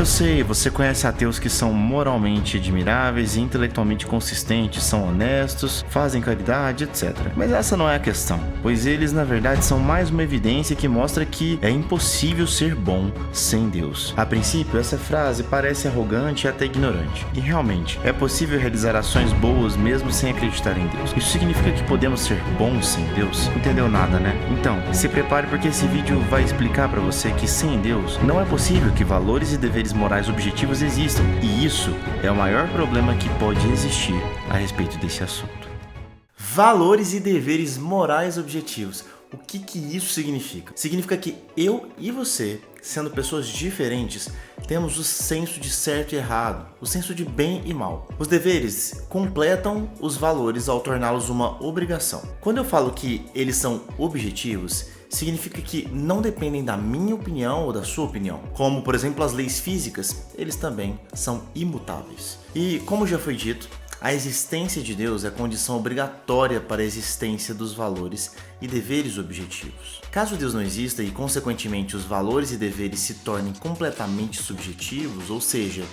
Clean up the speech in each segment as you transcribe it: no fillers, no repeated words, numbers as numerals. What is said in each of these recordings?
Eu sei, você conhece ateus que são moralmente admiráveis e intelectualmente consistentes, são honestos, fazem caridade, etc. Mas essa não é a questão, pois eles na verdade são mais uma evidência que mostra que é impossível ser bom sem Deus. A princípio, essa frase parece arrogante e até ignorante. E realmente, é possível realizar ações boas mesmo sem acreditar em Deus. Isso significa que podemos ser bons sem Deus? Entendeu nada, né? Então, se prepare porque esse vídeo vai explicar pra você que sem Deus não é possível que valores e deveres morais objetivos existam, e isso é o maior problema que pode existir a respeito desse assunto. Valores e deveres morais objetivos. O que isso significa? Significa que eu e você, sendo pessoas diferentes, temos o senso de certo e errado, o senso de bem e mal. Os deveres completam os valores ao torná-los uma obrigação. Quando eu falo que eles são objetivos, significa que não dependem da minha opinião ou da sua opinião. Como, por exemplo, as leis físicas, eles também são imutáveis. E, como já foi dito, a existência de Deus é condição obrigatória para a existência dos valores e deveres objetivos. Caso Deus não exista e, consequentemente, os valores e deveres se tornem completamente subjetivos, ou seja,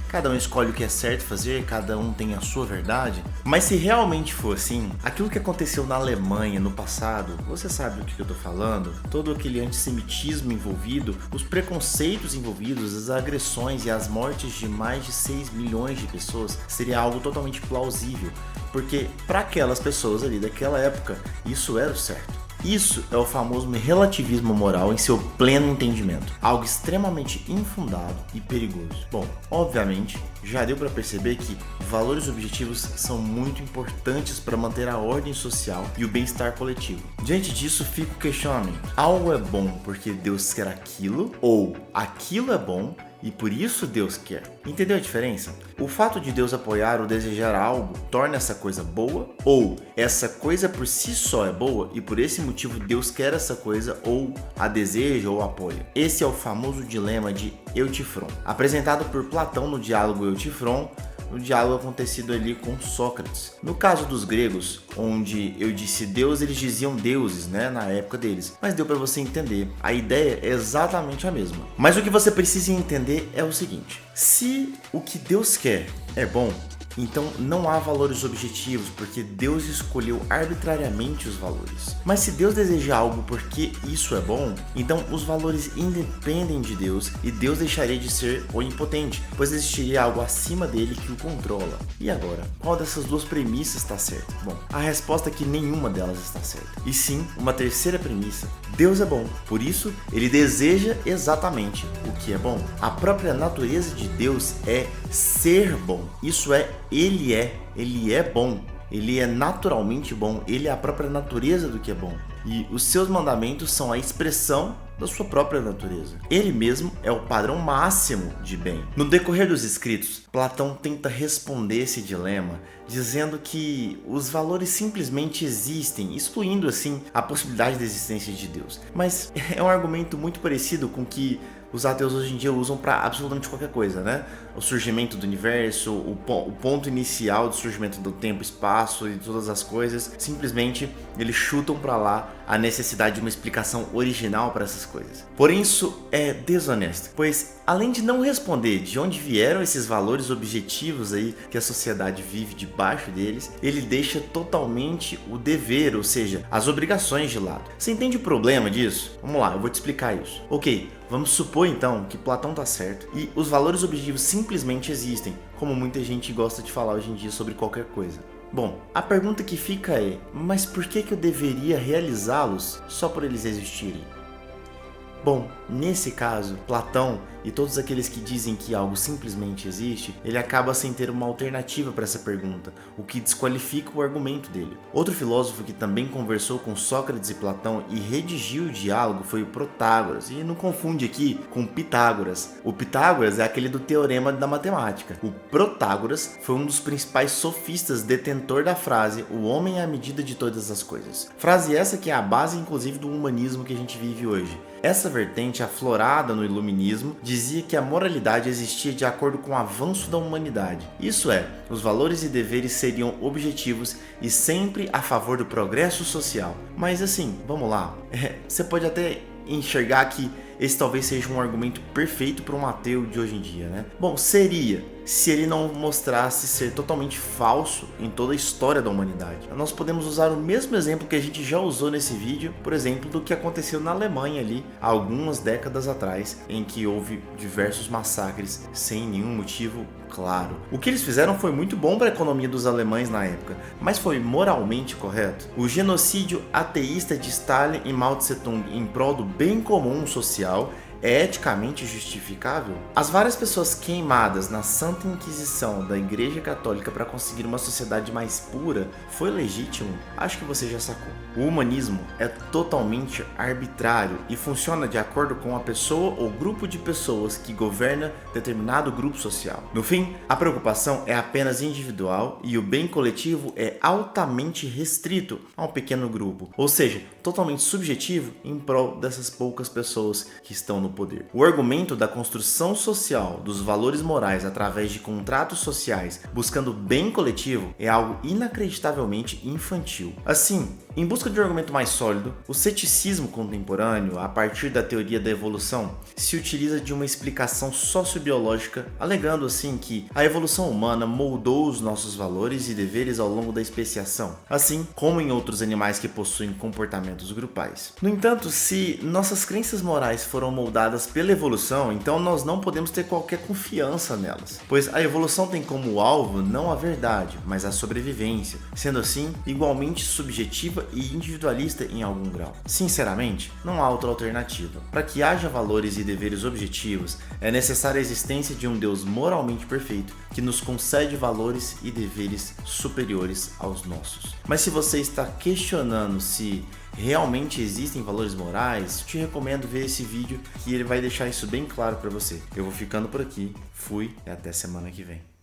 cada um escolhe o que é certo fazer, cada um tem a sua verdade. Mas se realmente for assim, aquilo que aconteceu na Alemanha no passado, você sabe do que eu tô falando? Todo aquele antissemitismo envolvido, os preconceitos envolvidos, as agressões e as mortes de mais de 6 milhões de pessoas, seria algo totalmente plausível. Porque para aquelas pessoas ali daquela época, isso era o certo. Isso é o famoso relativismo moral em seu pleno entendimento, algo extremamente infundado e perigoso. Bom, obviamente, já deu para perceber que valores objetivos são muito importantes para manter a ordem social e o bem-estar coletivo. Diante disso, fica o questionamento: algo é bom porque Deus quer aquilo, ou aquilo é bom e por isso Deus quer? Entendeu a diferença? O fato de Deus apoiar ou desejar algo torna essa coisa boa? Ou essa coisa por si só é boa e por esse motivo Deus quer essa coisa ou a deseja ou apoia? Esse é o famoso dilema de Eutifron, apresentado por Platão no diálogo Eutifron, no diálogo acontecido ali com Sócrates. No caso dos gregos, onde eu disse Deus, eles diziam deuses, na época deles. Mas deu para você entender, a ideia é exatamente a mesma. Mas o que você precisa entender é o seguinte: se o que Deus quer é bom, então não há valores objetivos, porque Deus escolheu arbitrariamente os valores. Mas se Deus deseja algo porque isso é bom, então os valores independem de Deus e Deus deixaria de ser onipotente, pois existiria algo acima dele que o controla. E agora, qual dessas duas premissas está certa? Bom, a resposta é que nenhuma delas está certa. E sim, uma terceira premissa: Deus é bom, por isso ele deseja exatamente o que é bom. A própria natureza de Deus é ser bom, isso é, ele é bom, ele é naturalmente bom, ele é a própria natureza do que é bom. E os seus mandamentos são a expressão da sua própria natureza. Ele mesmo é o padrão máximo de bem. No decorrer dos escritos, Platão tenta responder esse dilema, dizendo que os valores simplesmente existem, excluindo assim a possibilidade da existência de Deus. Mas é um argumento muito parecido com que os ateus hoje em dia usam para absolutamente qualquer coisa, O surgimento do universo, o ponto inicial do surgimento do tempo, espaço e todas as coisas. Simplesmente eles chutam para lá a necessidade de uma explicação original para essas coisas. Porém, isso é desonesto, pois além de não responder de onde vieram esses valores objetivos aí que a sociedade vive debaixo deles, ele deixa totalmente o dever, ou seja, as obrigações de lado. Você entende o problema disso? Vamos lá, eu vou te explicar isso. Ok, vamos supor então que Platão tá certo e os valores objetivos simplesmente existem, como muita gente gosta de falar hoje em dia sobre qualquer coisa. Bom, a pergunta que fica é: mas por que eu deveria realizá-los só por eles existirem? Bom, nesse caso, Platão e todos aqueles que dizem que algo simplesmente existe, ele acaba sem ter uma alternativa para essa pergunta, o que desqualifica o argumento dele. Outro filósofo que também conversou com Sócrates e Platão e redigiu o diálogo foi o Protágoras, e não confunde aqui com Pitágoras. O Pitágoras é aquele do teorema da matemática. O Protágoras foi um dos principais sofistas detentor da frase "o homem é a medida de todas as coisas". Frase essa que é a base inclusive do humanismo que a gente vive hoje. Essa vertente, aflorada no iluminismo, dizia que a moralidade existia de acordo com o avanço da humanidade. Isso é, os valores e deveres seriam objetivos e sempre a favor do progresso social. Mas assim, vamos lá, você pode até enxergar que esse talvez seja um argumento perfeito para um ateu de hoje em dia, né? Bom, seria se ele não mostrasse ser totalmente falso em toda a história da humanidade. Nós podemos usar o mesmo exemplo que a gente já usou nesse vídeo, por exemplo, do que aconteceu na Alemanha ali há algumas décadas atrás, em que houve diversos massacres sem nenhum motivo claro. O que eles fizeram foi muito bom para a economia dos alemães na época, mas foi moralmente correto? O genocídio ateísta de Stalin e Mao Tse-tung em prol do bem comum social é eticamente justificável? As várias pessoas queimadas na Santa Inquisição da Igreja Católica para conseguir uma sociedade mais pura foi legítimo? Acho que você já sacou. O humanismo é totalmente arbitrário e funciona de acordo com a pessoa ou grupo de pessoas que governa determinado grupo social. No fim, a preocupação é apenas individual e o bem coletivo é altamente restrito a um pequeno grupo, ou seja, totalmente subjetivo em prol dessas poucas pessoas que estão no poder. O argumento da construção social dos valores morais através de contratos sociais buscando bem coletivo é algo inacreditavelmente infantil. Assim, em busca de um argumento mais sólido, o ceticismo contemporâneo, a partir da teoria da evolução, se utiliza de uma explicação sociobiológica, alegando assim que a evolução humana moldou os nossos valores e deveres ao longo da especiação, assim como em outros animais que possuem comportamentos grupais. No entanto, se nossas crenças morais foram moldadas pela evolução, então nós não podemos ter qualquer confiança nelas, pois a evolução tem como alvo não a verdade, mas a sobrevivência, sendo assim igualmente subjetiva e individualista em algum grau. Sinceramente, não há outra alternativa. Para que haja valores e deveres objetivos, é necessária a existência de um Deus moralmente perfeito que nos concede valores e deveres superiores aos nossos. Mas se você está questionando se realmente existem valores morais, te recomendo ver esse vídeo que ele vai deixar isso bem claro para você. Eu vou ficando por aqui, fui e até semana que vem.